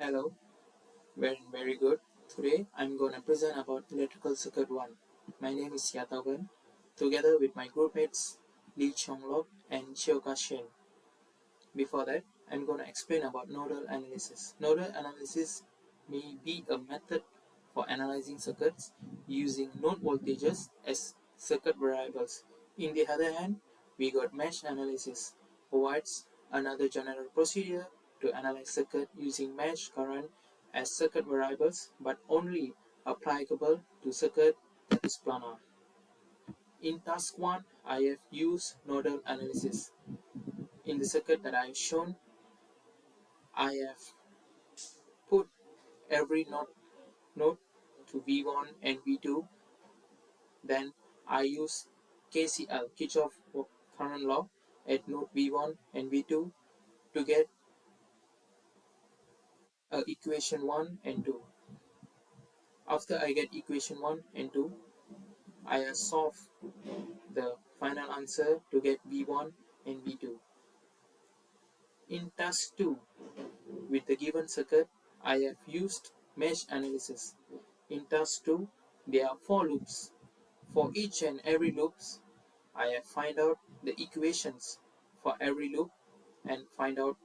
Hello, very good. Today I'm gonna present about electrical circuit 1. My name is Yatavan, together with my group mates Lee Chonglok and Chioka Shen. Before that, I'm gonna explain about nodal analysis. Nodal analysis may be a method for analyzing circuits using node voltages as circuit variables. In the other hand, we got mesh analysis, provides another general procedure to analyze circuit using mesh current as circuit variables, but only applicable to circuit that is planar. In task 1, I have used nodal analysis. In the circuit that I have shown, I have put every node to V1 and V2. Then I use KCL, Kirchhoff current law, at node V1 and V2 to get equation 1 and 2. After I get equation 1 and 2, I solve the final answer to get V1 and V2. In task 2, with the given circuit, I have used mesh analysis. In task 2, there are 4 loops. For each and every loops, I have find out the equations for every loop and find out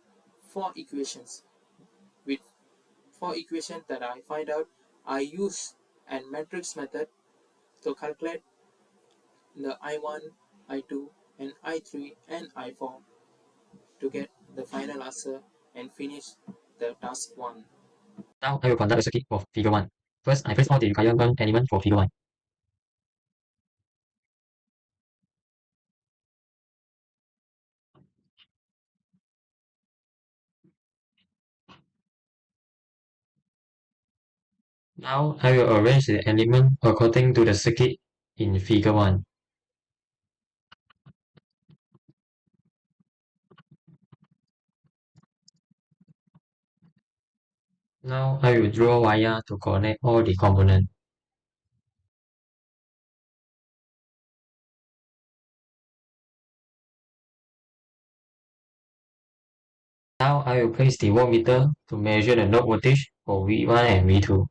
4 equations. With 4 equations that I find out, I use a matrix method to calculate the I1, I2, and I3 and I4 to get the final answer and finish the task 1. Now I will conduct a circuit for figure 1. First, I place all the requirement elements for figure 1. Now I will arrange the element according to the circuit in figure 1. Now I will draw wire to connect all the components. Now I will place the voltmeter to measure the node voltage for V1 and V2.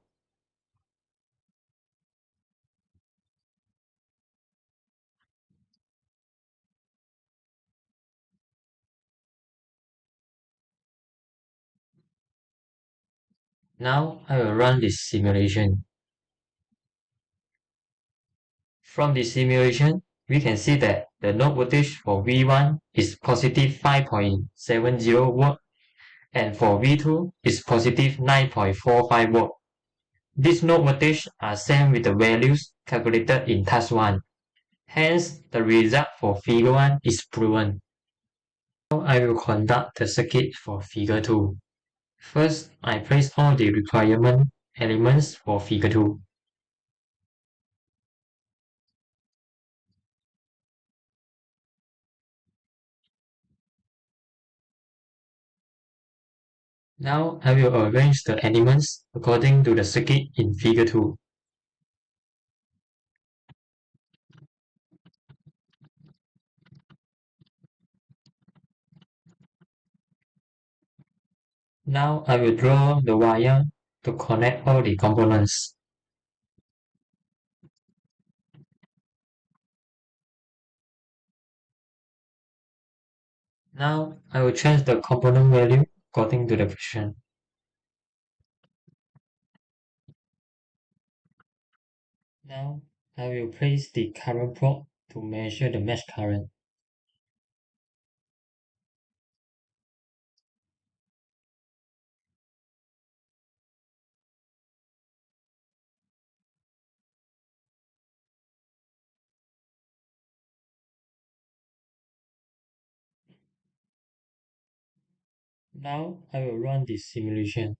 Now I will run this simulation. From the simulation, we can see that the node voltage for V1 is positive 5.70 volt and for V2 is positive 9.45 volt. These node voltages are same with the values calculated in task 1. Hence, the result for figure 1 is proven. Now I will conduct the circuit for figure 2. First, I place all the requirement elements for figure 2. Now I will arrange the elements according to the circuit in figure 2. Now I will draw the wire to connect all the components. Now I will change the component value according to the question. Now I will place the current probe to measure the mesh current. Now I will run the simulation.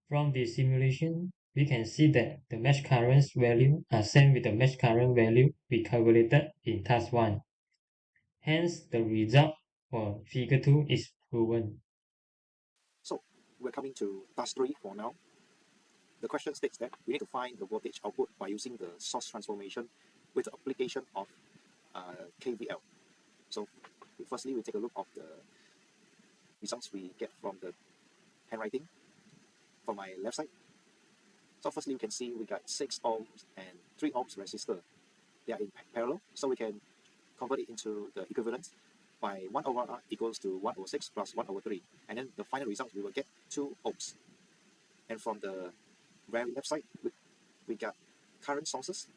From the simulation, we can see that the mesh current's value are same with the mesh current value we calculated in task 1. Hence, the result for figure 2 is proven. So we're coming to task 3 for now. The question states that we need to find the voltage output by using the source transformation with the application of KVL. So firstly, we take a look of the results we get from the handwriting from my left side. So firstly, you can see we got 6 ohms and 3 ohms resistor. They are in parallel, so we can convert it into the equivalent by 1 over R equals to 1 over 6 plus 1 over 3. And then the final result, we will get 2 ohms. And from the very left side, we got current sources.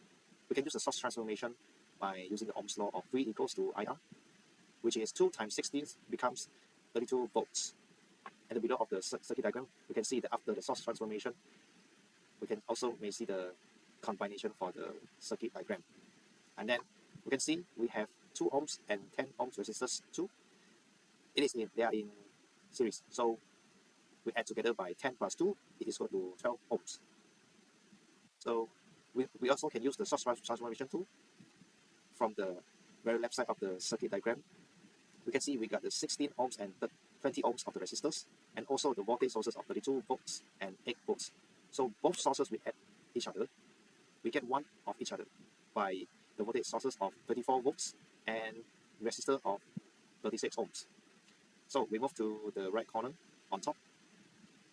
We can use the source transformation by using the Ohm's law of V equals to IR, which is 2 times 16 becomes 32 volts. And below of the circuit diagram, we can see that after the source transformation, we can also may see the combination for the circuit diagram. And then we can see we have 2 ohms and 10 ohms resistors too. They are in series. So we add together by 10 plus 2, it is equal to 12 ohms. So we also can use the source transformation tool from the very left side of the circuit diagram. We can see we got the 16 ohms and 20 ohms of the resistors, and also the voltage sources of 32 volts and 8 volts. So both sources we add each other, we get one of each other by the voltage sources of 34 volts and resistor of 36 ohms. So we move to the right corner on top.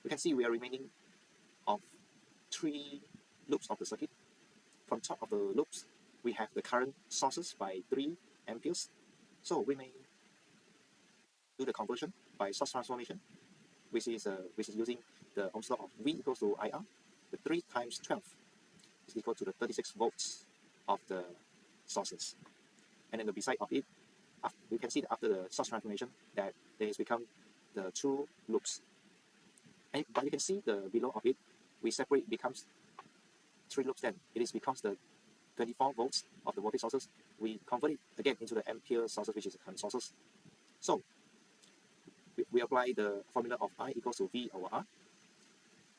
We can see we are remaining of 3 loops of the circuit. From top of the loops, we have the current sources by 3 amperes. So we may do the conversion by source transformation, which is using the Ohm's law of V equals to IR. The 3 times 12 is equal to the 36 volts of the sources. And then the beside of it, we can see that after the source transformation that there has become the 2 loops. But you can see the below of it, we separate, becomes 3 loops. Then it becomes the 24 volts of the voltage sources. We convert it again into the ampere sources, which is the current sources. So we apply the formula of I equals to V over R,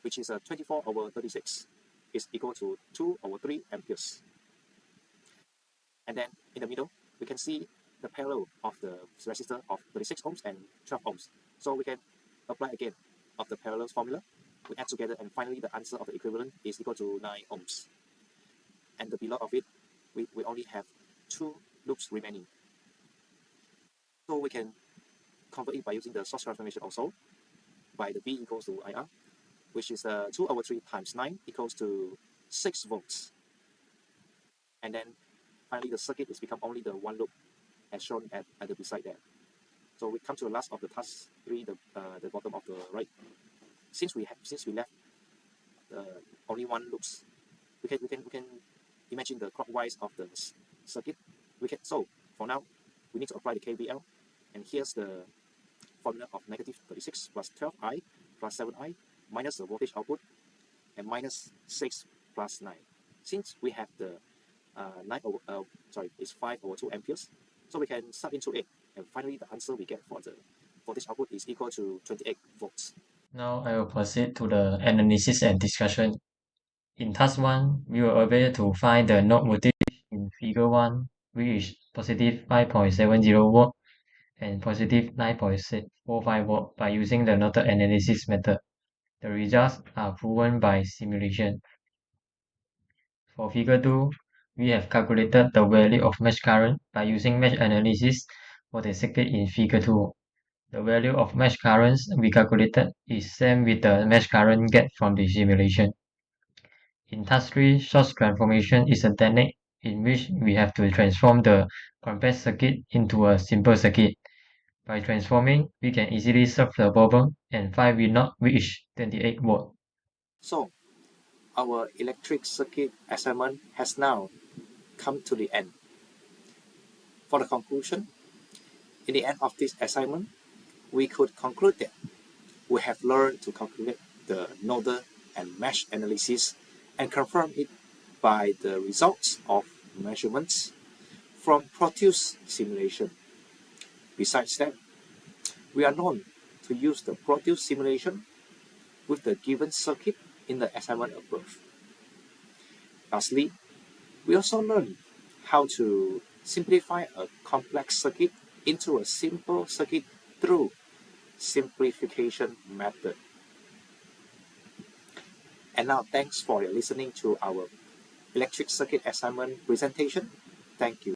which is 24 over 36 is equal to 2 over 3 amperes. And then in the middle, we can see the parallel of the resistor of 36 ohms and 12 ohms. So we can apply again of the parallels formula. We add together, and finally the answer of the equivalent is equal to 9 ohms. And the below of it, we only have 2 loops remaining. So we can convert it by using the source transformation also by the V equals to IR, which is 2 over 3 times 9 equals to 6 volts. And then finally the circuit is become only the 1 loop as shown at the beside there. So we come to the last of the task 3, the bottom of the right. Since we left only 1 loops, we can imagine the clockwise of the circuit. So for now we need to apply the KVL, and here's the formula of negative 36 plus 12i plus 7i minus the voltage output and minus 6 plus 9. Since we have the 5 over 2 amperes, so we can sub into it, and finally the answer we get for the voltage output is equal to 28 volts. Now I will proceed to the analysis and discussion. In task 1, we were able to find the node voltage in figure 1, which is positive 5.70 volt and positive 9.45 volt by using the nodal analysis method. The results are proven by simulation. For figure 2, we have calculated the value of mesh current by using mesh analysis for the circuit in figure 2. The value of mesh currents we calculated is same with the mesh current get from the simulation. In task 3, source transformation is a technique in which we have to transform the complex circuit into a simple circuit. By transforming, we can easily solve the problem and find V naught, which is 28 volt. So our electric circuit assignment has now come to the end. For the conclusion, in the end of this assignment, we could conclude that we have learned to calculate the nodal and mesh analysis and confirm it by the results of measurements from Proteus simulation. Besides that, we are known to use the Proteus simulation with the given circuit in the assignment above. Lastly, we also learn how to simplify a complex circuit into a simple circuit through simplification method. And now thanks for listening to our electric circuit assignment presentation. Thank you.